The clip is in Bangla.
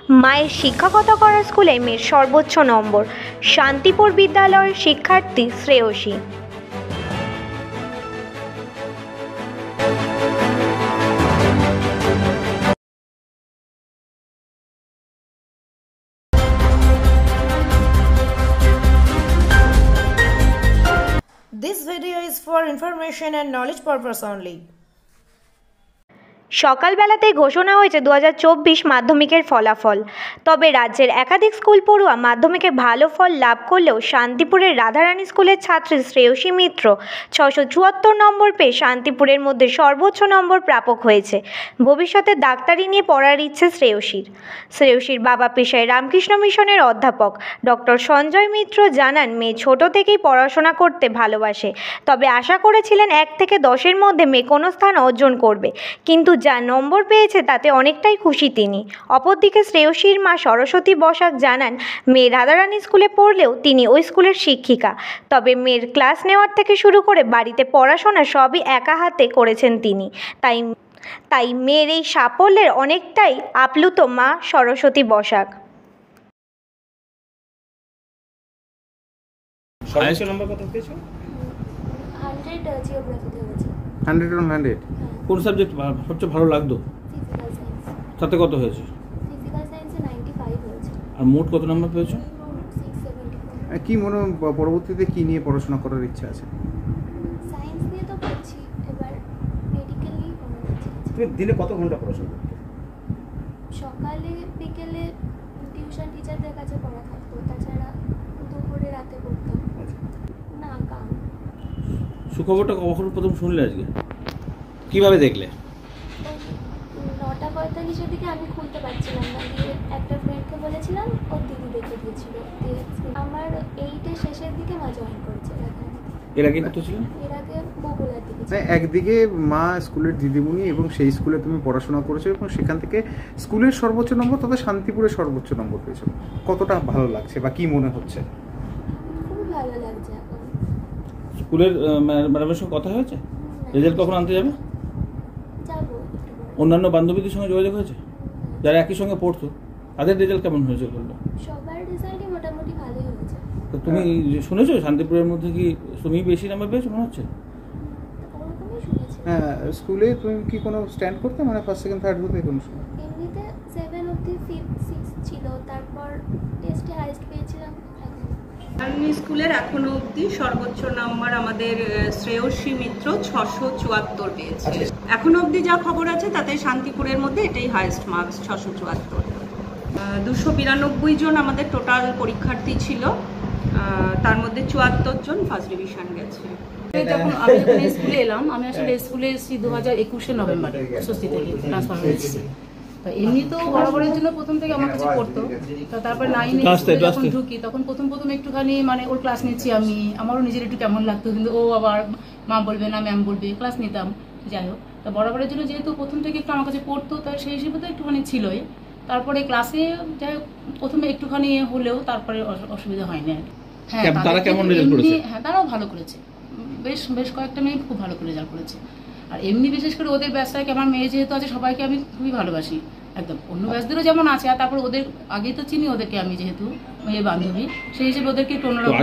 মায়ের শিক্ষকতা করা স্কুলে মেয়ের সর্বোচ্চ নম্বর। শান্তিপুর বিদ্যালয়ের শিক্ষার্থী Shreyasi. This video is for information and knowledge purpose only. সকালবেলাতেই ঘোষণা হয়েছে 2024 মাধ্যমিকের ফলাফল। তবে রাজ্যের একাধিক স্কুল পড়ুয়া মাধ্যমিকে ভালো ফল লাভ করলেও শান্তিপুরের রাধারানী স্কুলের ছাত্রী শ্রেয়সী মিত্র 674 নম্বর পেয়ে শান্তিপুরের মধ্যে সর্বোচ্চ নম্বর প্রাপক হয়েছে। ভবিষ্যতে ডাক্তারি নিয়ে পড়ার ইচ্ছে শ্রেয়সীর বাবা পেশায় রামকৃষ্ণ মিশনের অধ্যাপক ডক্টর সঞ্জয় মিত্র জানান, মেয়ে ছোট থেকেই পড়াশোনা করতে ভালোবাসে। তবে আশা করেছিলেন 1 থেকে 10-এর মধ্যে মেয়ে কোনো স্থান অর্জন করবে, কিন্তু যা নম্বর পেয়েছে তাতে অনেকটাই খুশি তিনি। অপরদিকে শ্রেয়সীর মা সরস্বতী বসাক জানান, মেয়ে রাধারানী স্কুলে পড়লেও তিনি ওই স্কুলের শিক্ষিকা। তবে মেয়ের ক্লাস নেওয়ার থেকে শুরু করে বাড়িতে পড়াশোনা সবই একা হাতে করেছেন তিনি। তাই মেয়ের এই সাফল্যের অনেকটাই আপ্লুত মা সরস্বতী বসাক। সর্বোচ্চ নম্বর কত পেয়েছো? 100 জিওগ্রাফিতে হয়েছে। 100 on 100। কোন সাবজেক্ট সবচেয়ে ভালো লাগতো? Physical science. তাতে কত হয়েছে? ফিজিক্যাল সায়েন্সে 95 হয়েছে। আর মোট কত নম্বর পেয়েছো? 674। কি মনে পরবর্তীতে কি নিয়ে পড়াশোনা করার ইচ্ছা আছে? সায়েন্স নিয়ে তো পড়ছি, এবার মেডিকেল নিয়ে পড়ার ইচ্ছা আছে। তুমি দিনে কত ঘন্টা পড়াশোনা করতে? সকালে বিকেলে টিউশন টিচারদের কাছে পড়া থাকতো, তাছাড়া দুপুরে রাতে পড়তাম। না গান। সুখবরটা কখন প্রথম শুনলে আজকে? কিভাবে দেখলে? 9:45-এর দিকে আমি খুলতে পারছিলাম না, দিয়ে একটা ফ্রেন্ডকে বলেছিলাম, ওর দিদি দেখে দিয়েছিল। আমার 8-এর শেষের দিকে মা জয়েন করেছে। এর আগে কত ছিল? এর আগে বগুড়ার দিকে। একদিকে মা স্কুলের দিদিমণি এবং সেই স্কুলে তুমি পড়াশোনা করেছো এবং সেখান থেকে স্কুলের সর্বোচ্চ নম্বর তবে শান্তিপুরের সর্বোচ্চ নম্বর পেয়েছো। কতটা ভালো লাগছে বা কি মনে হচ্ছে? খুব ভালো লাগছে এখন। স্কুলের ম্যাডামের সঙ্গে কথা হয়েছে? রেজাল্ট কখন আনতে যাবে? যাবো। অন্যান্য বান্ধবীদের সঙ্গে যোগাযোগ হয়েছে যারা একই সঙ্গে পড়তো? তাদের রেজাল্ট কেমন হয়েছে বললো? সবার রেজাল্টই মোটামুটি ভালোই হয়েছে। তো তুমি শুনেছো শান্তিপুরের মধ্যে কি তুমি বেশি নাম্বার পেয়েছো মনে হচ্ছে? ওরকমই শুনেছি। হ্যাঁ, স্কুলে তুমি কি কোনো স্ট্যান্ড করতে, মানে ফার্স্ট সেকেন্ড থার্ড হতে কোনো সময়? এমনিতে 7 অবধি 5 6 ছিল, তারপর টেস্টে হাইয়েস্ট পেয়েছিলাম। রাধারানী স্কুলের এখনো অবধি সর্বোচ্চ নাম্বার আমাদের শ্রেয়সী মিত্র 674 পেয়েছে। এখনো অবধি যা খবর আছে তাতে শান্তিপুরের মধ্যে এটাই হাইয়েস্ট মার্কস, 674। 292 জন আমাদের টোটাল পরীক্ষার্থী ছিল, তার মধ্যে 74 জন ফার্স্ট ডিভিশন গেছে। যখন আমি স্কুলে এলাম, আমি আসলে স্কুলে এসেছি 2021 নভেম্বরে, স্বস্তি থেকে ট্রান্সফার হয়েছি। তো এমনি তো বরাবরের জন্য প্রথম থেকে আমার কাছে পড়তো। তো তারপর 9-এ যখন ঢুকি তখন প্রথম একটুখানি মানে ওর ক্লাস নিচ্ছি আমি, আমারও নিজের একটু কেমন লাগতো, কিন্তু ও আবার মা বলবে না ম্যাম বলবে, ক্লাস নিতাম। যাই হোক, তো বরাবরের জন্য যেহেতু প্রথম থেকে একটু আমার কাছে পড়তো, তাই সেই হিসেবে তো একটুখানি ছিলই। তারপরে ক্লাসে যাই হোক প্রথমে একটুখানি হলেও তারপরে অসুবিধা হয়নি আর কি। হ্যাঁ, তারাও ভালো করেছে। বেশ কয়েকটা মেয়ে খুব ভালো করে রেজাল্ট করেছে। আর এমনি বিশেষ করে ওদের ব্যাচটাকে, আমার মেয়ে যেহেতু আছে, সবাইকে আমি খুবই ভালোবাসি একদম। অন্য ব্যাচদেরও যেমন আছে, আর তারপর ওদের আগেই তো চিনি ওদেরকে আমি, যেহেতু মেয়ে বান্ধবী, সেই হিসেবে ওদেরকে একটু অন্যরকম।